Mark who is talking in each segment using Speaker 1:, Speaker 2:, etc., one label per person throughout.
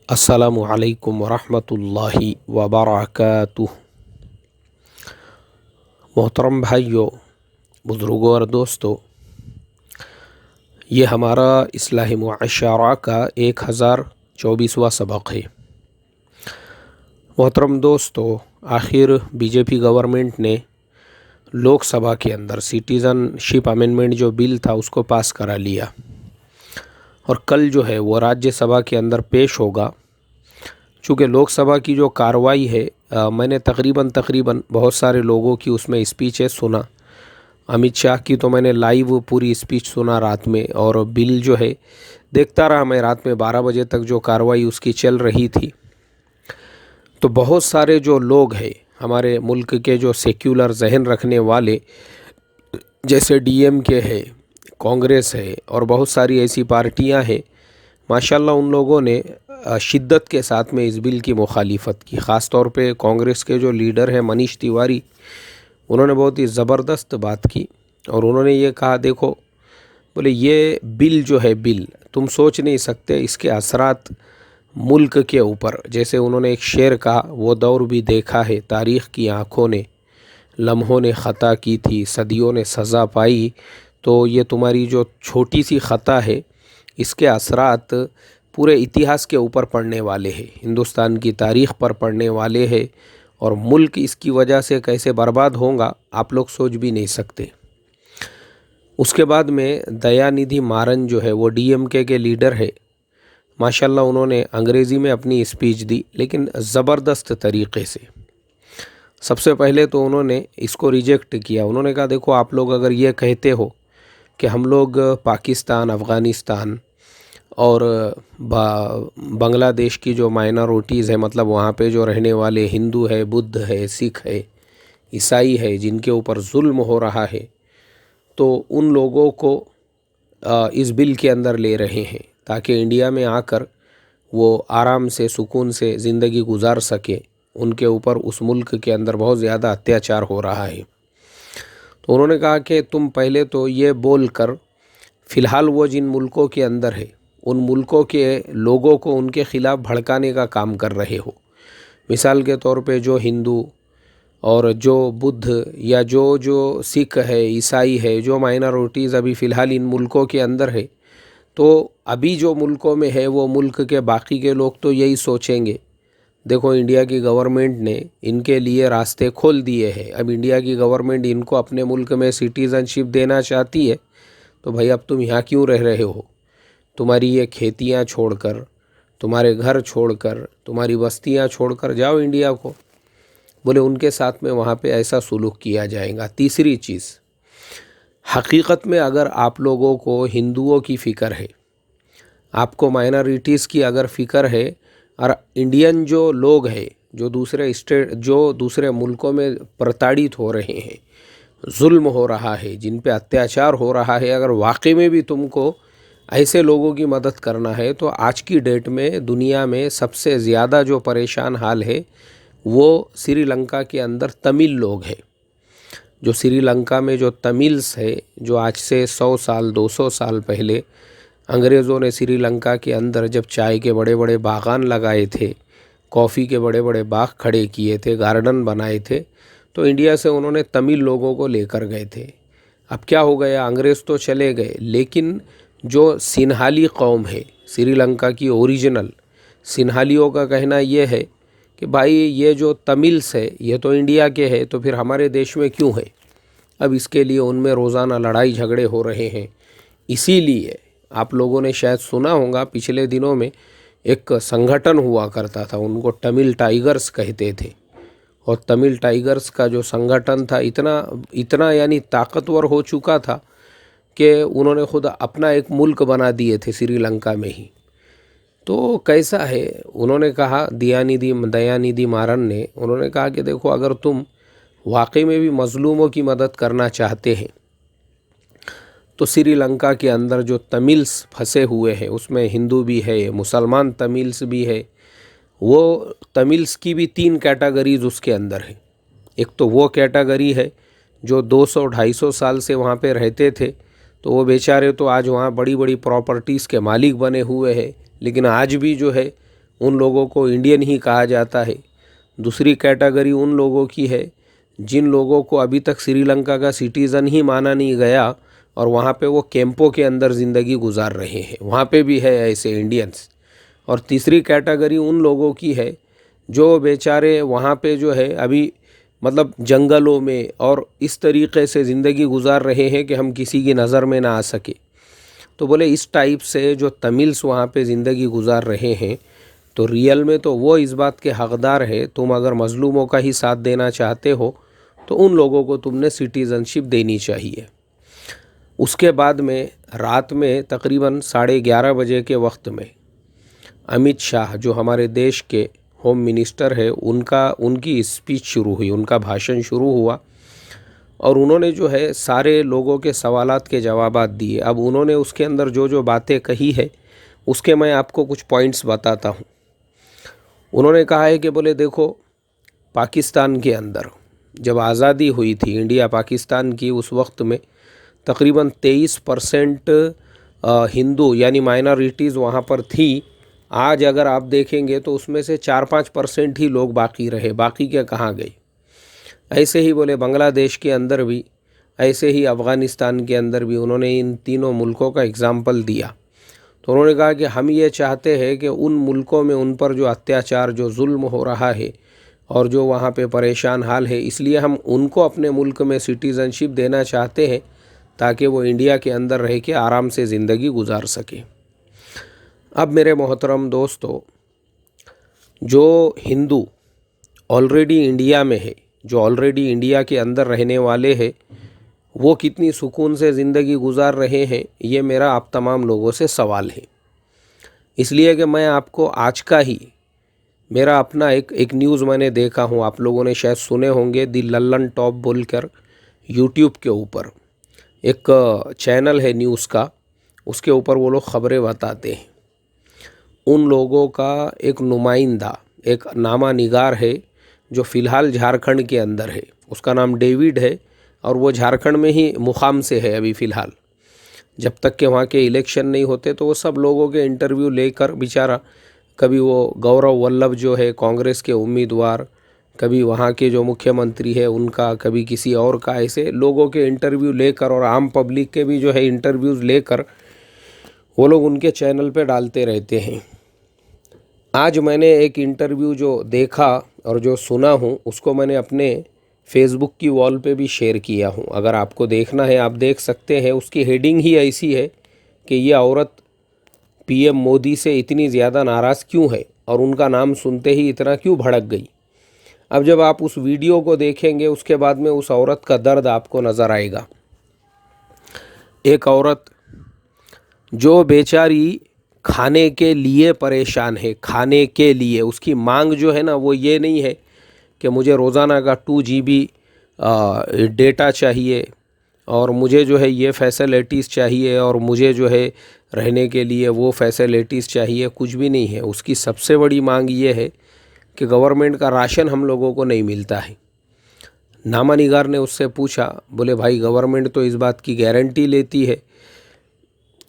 Speaker 1: अस्सलामु अलैकुम वरहमतुल्लाहि वबरकातुह। मोहतरम भाइयों, बुज़ुर्गों और दोस्तों, ये हमारा इस्लाही मुआशरा का 1024वां सबक है। मोहतरम दोस्तों, आखिर बीजेपी गवर्नमेंट ने लोकसभा के अंदर सिटीज़नशिप अमेंडमेंट जो बिल था उसको पास करा लिया और कल जो है वो राज्यसभा के अंदर पेश होगा। चूँकि लोकसभा की जो कार्रवाई है मैंने तकरीबन बहुत सारे लोगों की उसमें स्पीचेस सुना। अमित शाह की तो मैंने लाइव पूरी स्पीच सुना रात में, और बिल जो है देखता रहा मैं रात में 12 बजे तक जो कार्रवाई उसकी चल रही थी। तो बहुत सारे जो लोग हैं हमारे मुल्क के, जो सेक्युलर जहन रखने वाले, जैसे डीएमके है, कांग्रेस है और बहुत सारी ऐसी पार्टियां हैं, माशाल्लाह उन लोगों ने शिद्दत के साथ में इस बिल की मुखालिफत की। ख़ास तौर पे कांग्रेस के जो लीडर हैं मनीष तिवारी, उन्होंने बहुत ही ज़बरदस्त बात की और उन्होंने ये कहा, देखो बोले ये बिल जो है, बिल तुम सोच नहीं सकते इसके असरात मुल्क के ऊपर। जैसे उन्होंने एक शेर कहा, वो दौर भी देखा है तारीख़ की आँखों ने, लम्हों ने ख़ता की थी सदियों ने सज़ा पाई। तो ये तुम्हारी जो छोटी सी ख़ता है इसके असरात पूरे इतिहास के ऊपर पड़ने वाले हैं, हिंदुस्तान की तारीख़ पर पड़ने वाले हैं, और मुल्क इसकी वजह से कैसे बर्बाद होगा आप लोग सोच भी नहीं सकते। उसके बाद में दयानिधि मारन जो है वो डीएमके के लीडर है। माशाल्लाह उन्होंने अंग्रेज़ी में अपनी स्पीच दी, लेकिन ज़बरदस्त तरीक़े से। सबसे पहले तो उन्होंने इसको रिजेक्ट किया। उन्होंने कहा, देखो आप लोग अगर ये कहते हो कि हम लोग पाकिस्तान, अफ़गानिस्तान और बांग्लादेश की जो माइनॉरिटीज़ है, मतलब वहाँ पे जो रहने वाले हिंदू है, बुद्ध है, सिख है, ईसाई है, जिनके ऊपर जुल्म हो रहा है, तो उन लोगों को इस बिल के अंदर ले रहे हैं ताकि इंडिया में आकर वो आराम से सुकून से ज़िंदगी गुजार सके। उनके ऊपर उस मुल्क के अंदर बहुत ज़्यादा अत्याचार हो रहा है। तो उन्होंने कहा कि तुम पहले तो ये बोल कर फ़िलहाल वो जिन मुल्कों के अंदर है उन मुल्कों के लोगों को उनके ख़िलाफ़ भड़काने का काम कर रहे हो। मिसाल के तौर पे जो हिंदू और जो बुद्ध या जो सिख है, ईसाई है, जो माइनॉरिटीज़ अभी फ़िलहाल इन मुल्कों के अंदर है, तो अभी जो मुल्कों में है वो मुल्क के बाकी के लोग तो यही सोचेंगे, देखो इंडिया की गवर्नमेंट ने इनके लिए रास्ते खोल दिए हैं। अब इंडिया की गवर्नमेंट इनको अपने मुल्क में सिटीज़नशिप देना चाहती है, तो भाई अब तुम यहाँ क्यों रह रहे हो? तुम्हारी ये खेतियाँ छोड़कर, तुम्हारे घर छोड़कर, तुम्हारी बस्तियाँ छोड़कर जाओ इंडिया को। बोले उनके साथ में वहाँ पे ऐसा सुलूक किया जाएगा। तीसरी चीज़, हकीकत में अगर आप लोगों को हिंदुओं की फ़िक्र है, आपको माइनॉरिटीज़ की अगर फ़िक्र है, और इंडियन जो लोग हैं जो दूसरे स्टेट, जो दूसरे मुल्कों में प्रताड़ित हो रहे हैं, जुल्म हो रहा है, जिन पे अत्याचार हो रहा है, अगर वाकई में भी तुमको ऐसे लोगों की मदद करना है, तो आज की डेट में दुनिया में सबसे ज़्यादा जो परेशान हाल है वो श्रीलंका के अंदर तमिल लोग हैं। जो श्रीलंका में जो तमिल्स है, जो आज से 100 साल 200 साल पहले अंग्रेज़ों ने श्रीलंका के अंदर जब चाय के बड़े बड़े बागान लगाए थे, कॉफ़ी के बड़े बड़े बाग खड़े किए थे, गार्डन बनाए थे, तो इंडिया से उन्होंने तमिल लोगों को लेकर गए थे। अब क्या हो गया, अंग्रेज़ तो चले गए, लेकिन जो सिन्हाली कौम है श्रीलंका की ओरिजिनल, सिन्हालियों का कहना ये है कि भाई ये जो तमिल्स है ये तो इंडिया के हैं, तो फिर हमारे देश में क्यों है? अब इसके लिए उनमें रोज़ाना लड़ाई झगड़े हो रहे हैं। इसीलिए आप लोगों ने शायद सुना होगा, पिछले दिनों में एक संगठन हुआ करता था, उनको तमिल टाइगर्स कहते थे, और तमिल टाइगर्स का जो संगठन था इतना यानी ताकतवर हो चुका था कि उन्होंने खुद अपना एक मुल्क बना दिए थे श्रीलंका में ही। तो कैसा है, उन्होंने कहा, दयानिधि मारन ने उन्होंने कहा कि देखो अगर तुम वाकई में भी मज़लूमों की मदद करना चाहते हैं, तो श्रीलंका के अंदर जो तमिल्स फंसे हुए हैं उसमें हिंदू भी है, मुसलमान तमिल्स भी है। वो तमिल्स की भी 3 कैटेगरीज उसके अंदर है। एक तो वो कैटेगरी है जो 200-250 साल से वहाँ पे रहते थे, तो वो बेचारे तो आज वहाँ बड़ी बड़ी प्रॉपर्टीज़ के मालिक बने हुए हैं, लेकिन आज भी जो है उन लोगों को इंडियन ही कहा जाता है। दूसरी कैटेगरी उन लोगों की है जिन लोगों को अभी तक श्रीलंका का सिटीज़न ही माना नहीं गया और वहाँ पे वो कैंपों के अंदर ज़िंदगी गुजार रहे हैं, वहाँ पे भी है ऐसे इंडियंस। और तीसरी कैटेगरी उन लोगों की है जो बेचारे वहाँ पे जो है अभी मतलब जंगलों में और इस तरीक़े से ज़िंदगी गुजार रहे हैं कि हम किसी की नज़र में ना आ सके। तो बोले इस टाइप से जो तमिल्स वहाँ पे ज़िंदगी गुजार रहे हैं, तो रियल में तो वो इस बात के हक़दार है। तुम अगर मज़लूमों का ही साथ देना चाहते हो तो उन लोगों को तुमने सिटीज़नशिप देनी चाहिए। उसके बाद में रात में तकरीबन 11:30 बजे के वक्त में अमित शाह जो हमारे देश के होम मिनिस्टर है उनकी स्पीच शुरू हुई, उनका भाषण शुरू हुआ और उन्होंने जो है सारे लोगों के सवालात के जवाबात दिए। अब उन्होंने उसके अंदर जो जो बातें कही है उसके मैं आपको कुछ पॉइंट्स बताता हूँ। उन्होंने कहा है कि बोले देखो, पाकिस्तान के अंदर जब आज़ादी हुई थी इंडिया पाकिस्तान की, उस वक्त में तकरीबन 23% हिंदू यानी माइनॉरिटीज़ वहाँ पर थी। आज अगर आप देखेंगे तो उसमें से 4-5% ही लोग बाकी रहे, बाकी क्या कहाँ गए। ऐसे ही बोले बांग्लादेश के अंदर भी, ऐसे ही अफ़गानिस्तान के अंदर भी उन्होंने इन तीनों मुल्कों का एग्ज़ाम्पल दिया। तो उन्होंने कहा कि हम ये चाहते हैं कि उन मुल्कों में उन पर जो अत्याचार, जो जुल्म हो रहा है और जो वहाँ पे परेशान हाल है, इसलिए हम उनको अपने मुल्क में सिटीज़नशिप देना चाहते हैं ताकि वो इंडिया के अंदर रह के आराम से ज़िंदगी गुजार सके। अब मेरे मोहतरम दोस्तों, जो हिंदू ऑलरेडी इंडिया में है, जो ऑलरेडी इंडिया के अंदर रहने वाले हैं, वो कितनी सुकून से ज़िंदगी गुजार रहे हैं, ये मेरा आप तमाम लोगों से सवाल है। इसलिए कि मैं आपको आज का ही मेरा अपना एक न्यूज़ मैंने देखा हूँ, आप लोगों ने शायद सुने होंगे, दी लल्लन टॉप बोलकर यूट्यूब के ऊपर एक चैनल है न्यूज़ का, उसके ऊपर वो लोग ख़बरें बताते हैं। उन लोगों का एक नुमाइंदा, एक नामा निगार है जो फ़िलहाल झारखंड के अंदर है, उसका नाम डेविड है और वो झारखंड में ही मुकाम से है अभी फ़िलहाल। जब तक के वहाँ के इलेक्शन नहीं होते तो वो सब लोगों के इंटरव्यू लेकर बेचारा, कभी वो गौरव वल्लभ जो है कांग्रेस के उम्मीदवार, कभी वहाँ के जो मुख्यमंत्री है उनका, कभी किसी और का, ऐसे लोगों के इंटरव्यू लेकर और आम पब्लिक के भी जो है इंटरव्यूज़ लेकर वो लोग उनके चैनल पे डालते रहते हैं। आज मैंने एक इंटरव्यू जो देखा और जो सुना हूँ उसको मैंने अपने फेसबुक की वॉल पे भी शेयर किया हूँ। अगर आपको देखना है आप देख सकते हैं। उसकी हेडिंग ही ऐसी है कि ये औरत पीएम मोदी से इतनी ज़्यादा नाराज़ क्यों है और उनका नाम सुनते ही इतना क्यों भड़क गई। अब जब आप उस वीडियो को देखेंगे उसके बाद में उस औरत का दर्द आपको नज़र आएगा। एक औरत जो बेचारी खाने के लिए परेशान है, खाने के लिए उसकी मांग जो है ना वो ये नहीं है कि मुझे रोज़ाना का 2 GB डेटा चाहिए और मुझे जो है ये फैसिलिटीज़ चाहिए और मुझे जो है रहने के लिए वो फैसिलिटीज़ चाहिए, कुछ भी नहीं है। उसकी सबसे बड़ी मांग ये है कि गवर्नमेंट का राशन हम लोगों को नहीं मिलता है। नामा निगार ने उससे पूछा, बोले भाई गवर्नमेंट तो इस बात की गारंटी लेती है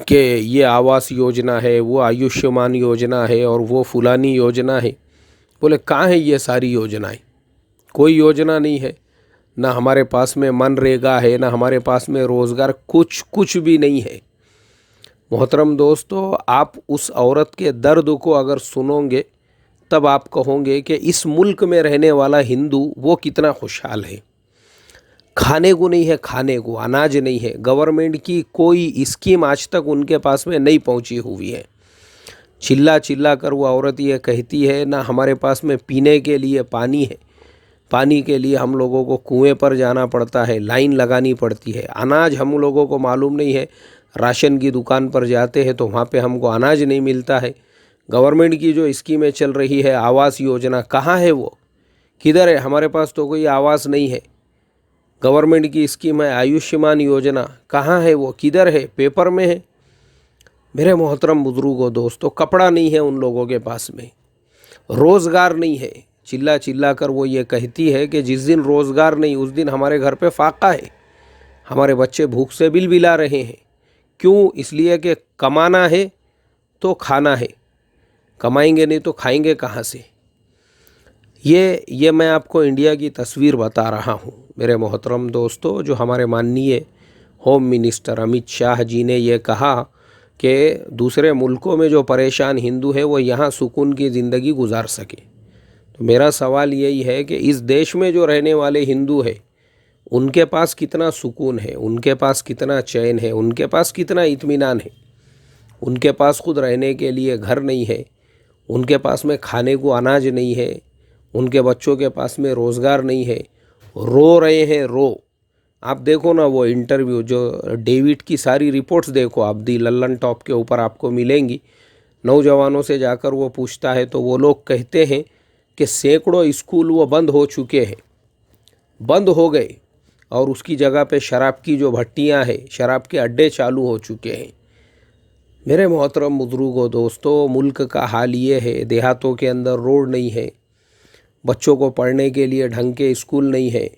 Speaker 1: कि ये आवास योजना है, वो आयुष्मान योजना है और वो फुलानी योजना है। बोले कहाँ है ये सारी योजनाएं? कोई योजना नहीं है, ना हमारे पास में मनरेगा है, ना हमारे पास में रोज़गार, कुछ भी नहीं है। मोहतरम दोस्तों, आप उस औरत के दर्द को अगर सुनोगे तब आप कहोगे कि इस मुल्क में रहने वाला हिंदू वो कितना खुशहाल है। खाने को नहीं है, खाने को अनाज नहीं है, गवर्नमेंट की कोई स्कीम आज तक उनके पास में नहीं पहुंची हुई है। चिल्ला चिल्ला कर वो औरत ये कहती है, ना हमारे पास में पीने के लिए पानी है, पानी के लिए हम लोगों को कुएं पर जाना पड़ता है, लाइन लगानी पड़ती है। अनाज हम लोगों को मालूम नहीं है, राशन की दुकान पर जाते हैं तो वहाँ पे हमको अनाज नहीं मिलता है। गवर्नमेंट की जो स्कीमें चल रही है, आवास योजना, कहाँ है वो, किधर है? हमारे पास तो कोई आवास नहीं है। गवर्नमेंट की स्कीम है आयुष्मान योजना, कहाँ है वो, किधर है? पेपर में है। मेरे मोहतरम बुजुर्गों दोस्तों, कपड़ा नहीं है उन लोगों के पास में, रोज़गार नहीं है। चिल्ला चिल्ला कर वो ये कहती है कि जिस दिन रोज़गार नहीं उस दिन हमारे घर पे फाका है, हमारे बच्चे भूख से बिलबिला रहे हैं। क्यों? इसलिए कि कमाना है तो खाना है, कमाएंगे नहीं तो खाएंगे कहाँ से। ये मैं आपको इंडिया की तस्वीर बता रहा हूँ मेरे मोहतरम दोस्तों। जो हमारे माननीय होम मिनिस्टर अमित शाह जी ने ये कहा कि दूसरे मुल्कों में जो परेशान हिंदू है वो यहाँ सुकून की ज़िंदगी गुजार सके। तो मेरा सवाल यही है कि इस देश में जो रहने वाले हिंदू है उनके पास कितना सुकून है, उनके पास कितना चैन है, उनके पास कितना इत्मीनान है। उनके पास खुद रहने के लिए घर नहीं है, उनके पास में खाने को अनाज नहीं है, उनके बच्चों के पास में रोज़गार नहीं है, रो रहे हैं रो। आप देखो ना वो इंटरव्यू, जो डेविड की सारी रिपोर्ट्स देखो आप, दी लल्लन टॉप के ऊपर आपको मिलेंगी। नौजवानों से जाकर वो पूछता है तो वो लोग कहते हैं कि सैकड़ों स्कूल वो बंद हो चुके हैं, बंद हो गए, और उसकी जगह पे शराब की जो भट्टियां हैं, शराब के अड्डे चालू हो चुके हैं। मेरे मोहतरम बुजुर्गों दोस्तों, मुल्क का हाल ये है, देहातों के अंदर रोड नहीं है, बच्चों को पढ़ने के लिए ढंग के स्कूल नहीं है।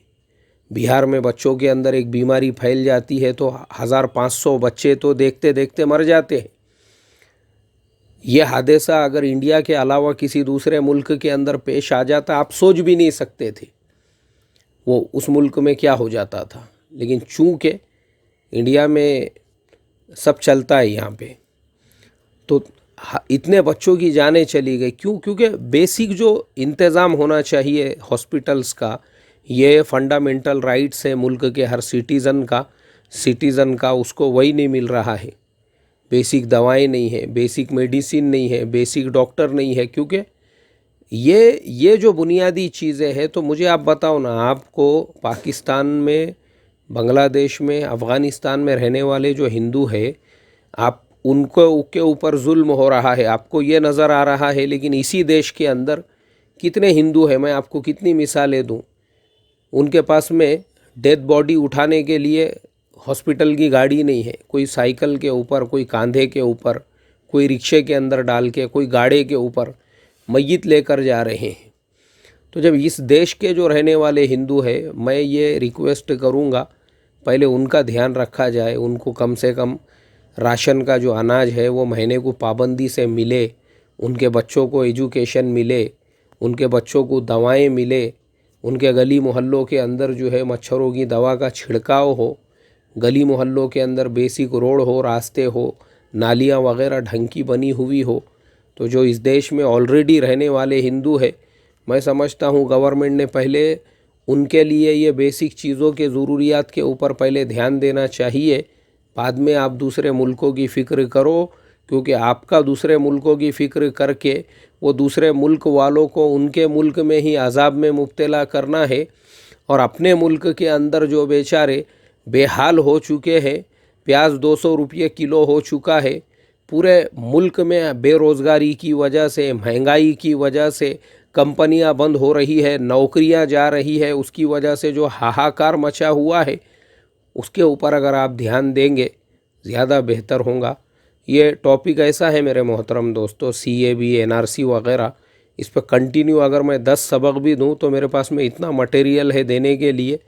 Speaker 1: बिहार में बच्चों के अंदर एक बीमारी फैल जाती है तो 1500 बच्चे तो देखते देखते मर जाते हैं। यह हादसा अगर इंडिया के अलावा किसी दूसरे मुल्क के अंदर पेश आ जाता, आप सोच भी नहीं सकते थे वो उस मुल्क में क्या हो जाता था। लेकिन चूँकि इंडिया में सब चलता है यहाँ पे, तो इतने बच्चों की जानें चली गई। क्यों? क्योंकि बेसिक जो इंतज़ाम होना चाहिए हॉस्पिटल्स का, ये फंडामेंटल राइट्स है मुल्क के हर सिटीज़न का, उसको वही नहीं मिल रहा है। बेसिक दवाएं नहीं है, बेसिक मेडिसिन नहीं है, बेसिक डॉक्टर नहीं है। क्योंकि ये जो बुनियादी चीज़ें हैं, तो मुझे आप बताओ ना, आपको पाकिस्तान में, बांग्लादेश में, अफ़गानिस्तान में रहने वाले जो हिंदू है, आप उनको के ऊपर जुल्म हो रहा है, आपको ये नज़र आ रहा है। लेकिन इसी देश के अंदर कितने हिंदू हैं, मैं आपको कितनी मिसालें दूं। उनके पास में डेड बॉडी उठाने के लिए हॉस्पिटल की गाड़ी नहीं है, कोई साइकिल के ऊपर, कोई कांधे के ऊपर, कोई रिक्शे के अंदर डाल के, कोई गाड़े के ऊपर मय्यत लेकर जा रहे हैं। तो जब इस देश के जो रहने वाले हिंदू हैं, मैं ये रिक्वेस्ट करूँगा, पहले उनका ध्यान रखा जाए। उनको कम से कम राशन का जो अनाज है वो महीने को पाबंदी से मिले, उनके बच्चों को एजुकेशन मिले, उनके बच्चों को दवाएं मिले, उनके गली मोहल्लों के अंदर जो है मच्छरों की दवा का छिड़काव हो, गली मोहल्लों के अंदर बेसिक रोड हो, रास्ते हो, नालियाँ वगैरह ढंग की बनी हुई हो। तो जो इस देश में ऑलरेडी रहने वाले हिंदू है, मैं समझता हूँ गवर्नमेंट ने पहले उनके लिए ये बेसिक चीज़ों के ज़रूरियात के ऊपर पहले ध्यान देना चाहिए। बाद में आप दूसरे मुल्कों की फ़िक्र करो, क्योंकि आपका दूसरे मुल्कों की फ़िक्र करके वो दूसरे मुल्क वालों को उनके मुल्क में ही अजाब में मुब्तला करना है। और अपने मुल्क के अंदर जो बेचारे बेहाल हो चुके हैं, प्याज 200 रुपये किलो हो चुका है, पूरे मुल्क में बेरोज़गारी की वजह से, महंगाई की वजह से कंपनियां बंद हो रही है, नौकरियां जा रही है, उसकी वजह से जो हाहाकार मचा हुआ है, उसके ऊपर अगर आप ध्यान देंगे ज़्यादा बेहतर होगा। ये टॉपिक ऐसा है मेरे मोहतरम दोस्तों, CAB, NRC वगैरह, इस पर कंटिन्यू अगर मैं 10 सबक भी दूं तो मेरे पास में इतना मटेरियल है देने के लिए।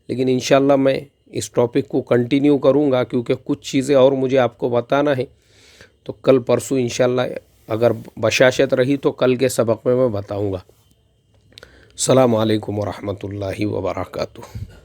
Speaker 1: लेकिन इंशाल्लाह मैं इस टॉपिक को कंटिन्यू करूंगा, क्योंकि कुछ चीज़ें और मुझे आपको बताना है। तो कल परसों इंशाल्लाह अगर बशाशत रही तो कल के सबक में मैं बताऊँगा। अस्सलामु अलैकुम वरहमतुल्लाहि वबरकातुहू।